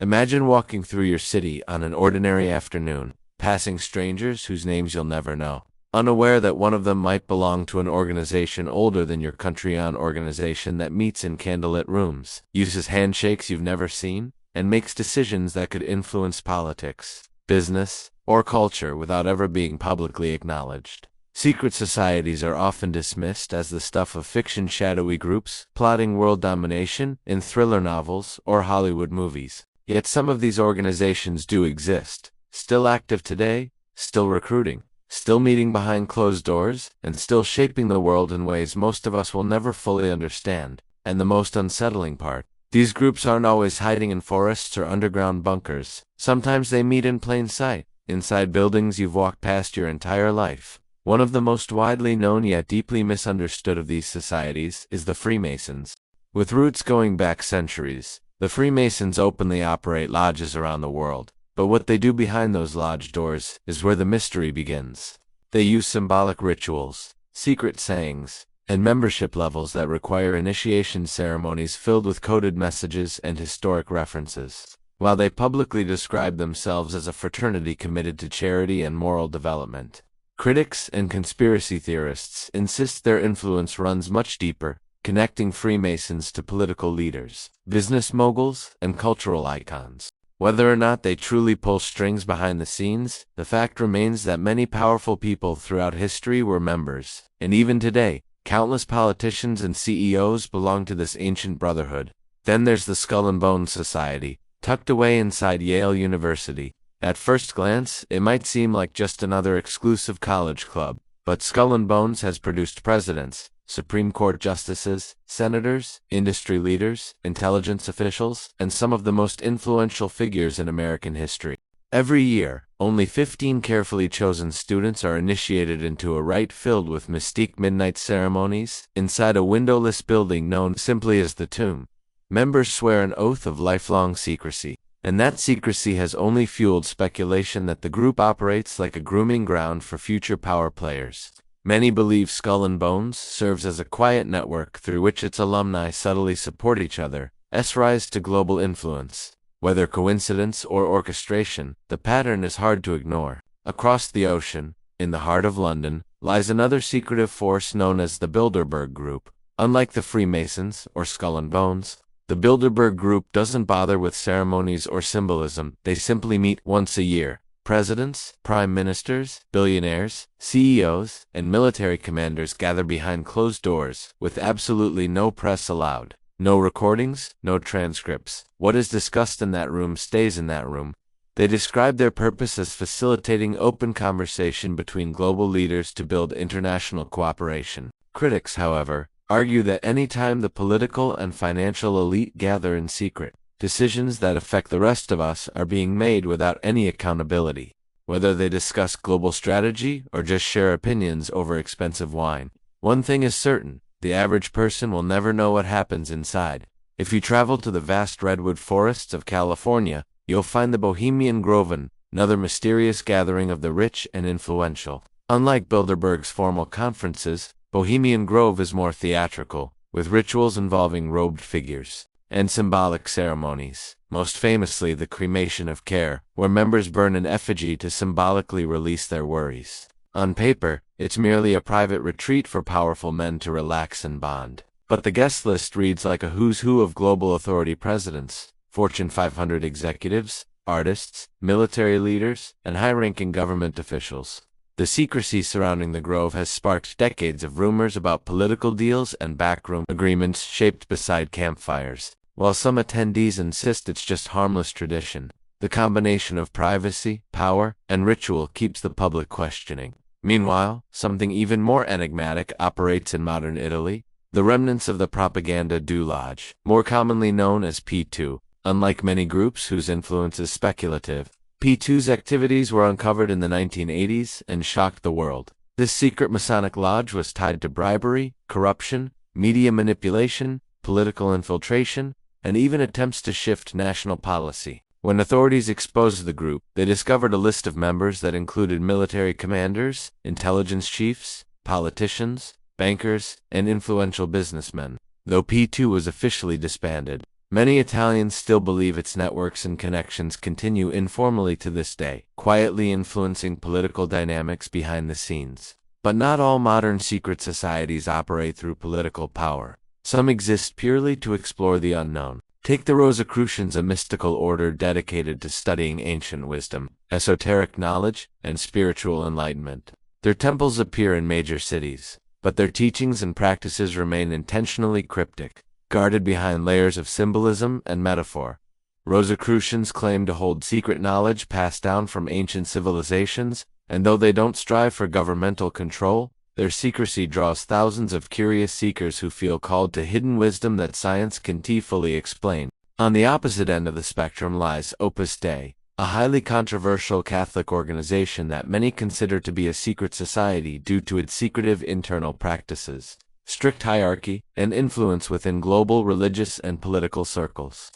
Imagine walking through your city on an ordinary afternoon, passing strangers whose names you'll never know, unaware that one of them might belong to an organization older than your country, an organization that meets in candlelit rooms, uses handshakes you've never seen, and makes decisions that could influence politics, business, or culture without ever being publicly acknowledged. Secret societies are often dismissed as the stuff of fiction, shadowy groups plotting world domination in thriller novels or Hollywood movies. Yet some of these organizations do exist, still active today, still recruiting, still meeting behind closed doors, and still shaping the world in ways most of us will never fully understand. And the most unsettling part, these groups aren't always hiding in forests or underground bunkers. Sometimes they meet in plain sight, inside buildings you've walked past your entire life. One of the most widely known yet deeply misunderstood of these societies is the Freemasons. With roots going back centuries, the Freemasons openly operate lodges around the world, but what they do behind those lodge doors is where the mystery begins. They use symbolic rituals, secret sayings, and membership levels that require initiation ceremonies filled with coded messages and historic references. While they publicly describe themselves as a fraternity committed to charity and moral development, critics and conspiracy theorists insist their influence runs much deeper, connecting Freemasons to political leaders, business moguls, and cultural icons. Whether or not they truly pull strings behind the scenes, the fact remains that many powerful people throughout history were members, and even today, countless politicians and CEOs belong to this ancient brotherhood. Then there's the Skull and Bones Society, tucked away inside Yale University. At first glance, it might seem like just another exclusive college club, but Skull and Bones has produced presidents, Supreme Court justices, senators, industry leaders, intelligence officials, and some of the most influential figures in American history. Every year, only 15 carefully chosen students are initiated into a rite filled with mystique midnight ceremonies inside a windowless building known simply as the Tomb. Members swear an oath of lifelong secrecy, and that secrecy has only fueled speculation that the group operates like a grooming ground for future power players. Many believe Skull and Bones serves as a quiet network through which its alumni subtly support each other's rise to global influence. Whether coincidence or orchestration, the pattern is hard to ignore. Across the ocean, in the heart of London, lies another secretive force known as the Bilderberg Group. Unlike the Freemasons or Skull and Bones, the Bilderberg Group doesn't bother with ceremonies or symbolism. They simply meet once a year. Presidents, prime ministers, billionaires, CEOs, and military commanders gather behind closed doors, with absolutely no press allowed. No recordings, no transcripts. What is discussed in that room stays in that room. They describe their purpose as facilitating open conversation between global leaders to build international cooperation. Critics, however, argue that any time the political and financial elite gather in secret, decisions that affect the rest of us are being made without any accountability. Whether they discuss global strategy or just share opinions over expensive wine, one thing is certain: the average person will never know what happens inside. If you travel to the vast redwood forests of California, you'll find the Bohemian Grove, another mysterious gathering of the rich and influential. Unlike Bilderberg's formal conferences, Bohemian Grove is more theatrical, with rituals involving robed figures and symbolic ceremonies, most famously the cremation of care, where members burn an effigy to symbolically release their worries. On paper, it's merely a private retreat for powerful men to relax and bond. But the guest list reads like a who's who of global authority: presidents, Fortune 500 executives, artists, military leaders, and high-ranking government officials. The secrecy surrounding the Grove has sparked decades of rumors about political deals and backroom agreements shaped beside campfires. While some attendees insist it's just harmless tradition, the combination of privacy, power, and ritual keeps the public questioning. Meanwhile, something even more enigmatic operates in modern Italy: the remnants of the Propaganda Due Lodge, more commonly known as P2. Unlike many groups whose influence is speculative, P2's activities were uncovered in the 1980s and shocked the world. This secret Masonic lodge was tied to bribery, corruption, media manipulation, political infiltration, and even attempts to shift national policy. When authorities exposed the group, they discovered a list of members that included military commanders, intelligence chiefs, politicians, bankers, and influential businessmen. Though P2 was officially disbanded, Many Italians still believe its networks and connections continue informally to this day, quietly influencing political dynamics behind the scenes. But not all modern secret societies operate through political power. Some exist purely to explore the unknown. Take the Rosicrucians, a mystical order dedicated to studying ancient wisdom, esoteric knowledge, and spiritual enlightenment. Their temples appear in major cities, but their teachings and practices remain intentionally cryptic, guarded behind layers of symbolism and metaphor. Rosicrucians claim to hold secret knowledge passed down from ancient civilizations, and though they don't strive for governmental control, their secrecy draws thousands of curious seekers who feel called to hidden wisdom that science can't fully explain. On the opposite end of the spectrum lies Opus Dei, a highly controversial Catholic organization that many consider to be a secret society due to its secretive internal practices, strict hierarchy, and influence within global religious and political circles.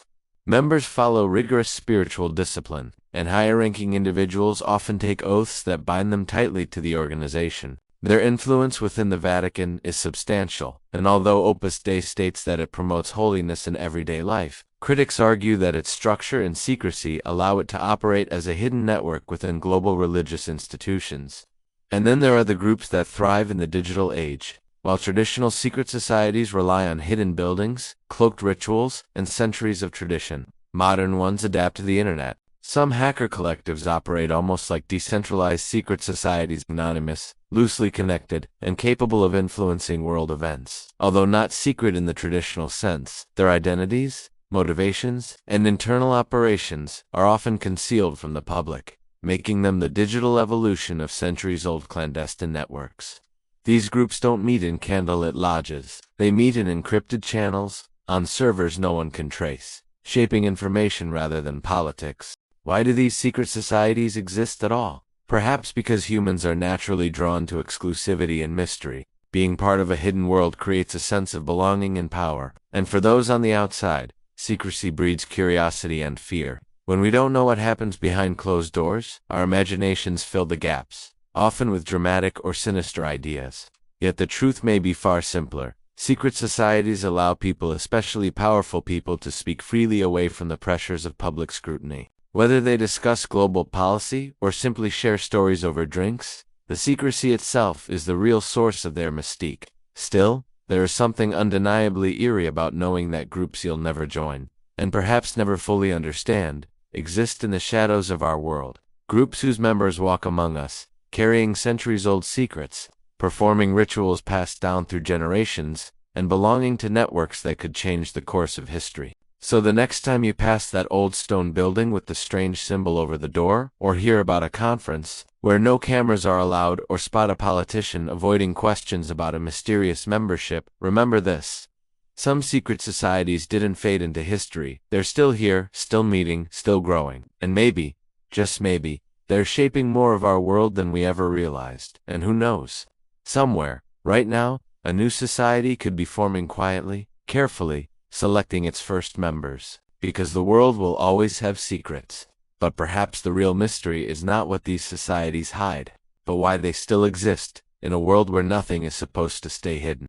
Members follow rigorous spiritual discipline, and higher-ranking individuals often take oaths that bind them tightly to the organization. Their influence within the Vatican is substantial, and although Opus Dei states that it promotes holiness in everyday life, critics argue that its structure and secrecy allow it to operate as a hidden network within global religious institutions. And then there are the groups that thrive in the digital age. While traditional secret societies rely on hidden buildings, cloaked rituals, and centuries of tradition, modern ones adapt to the internet. Some hacker collectives operate almost like decentralized secret societies, anonymous, loosely connected, and capable of influencing world events. Although not secret in the traditional sense, their identities, motivations, and internal operations are often concealed from the public, making them the digital evolution of centuries-old clandestine networks. These groups don't meet in candlelit lodges. They meet in encrypted channels, on servers no one can trace, shaping information rather than politics. Why do these secret societies exist at all? Perhaps because humans are naturally drawn to exclusivity and mystery. Being part of a hidden world creates a sense of belonging and power, and for those on the outside, secrecy breeds curiosity and fear. When we don't know what happens behind closed doors, our imaginations fill the gaps, often with dramatic or sinister ideas. Yet the truth may be far simpler. Secret societies allow people, especially powerful people, to speak freely away from the pressures of public scrutiny. Whether they discuss global policy or simply share stories over drinks, the secrecy itself is the real source of their mystique. Still, there is something undeniably eerie about knowing that groups you'll never join, and perhaps never fully understand, exist in the shadows of our world. Groups whose members walk among us, carrying centuries-old secrets, performing rituals passed down through generations, and belonging to networks that could change the course of history. So the next time you pass that old stone building with the strange symbol over the door, or hear about a conference where no cameras are allowed, or spot a politician avoiding questions about a mysterious membership, remember this. Some secret societies didn't fade into history. They're still here, still meeting, still growing. And maybe, just maybe, they're shaping more of our world than we ever realized. And who knows? Somewhere, right now, a new society could be forming quietly, carefully, selecting its first members, because the world will always have secrets. But perhaps the real mystery is not what these societies hide, but why they still exist, in a world where nothing is supposed to stay hidden.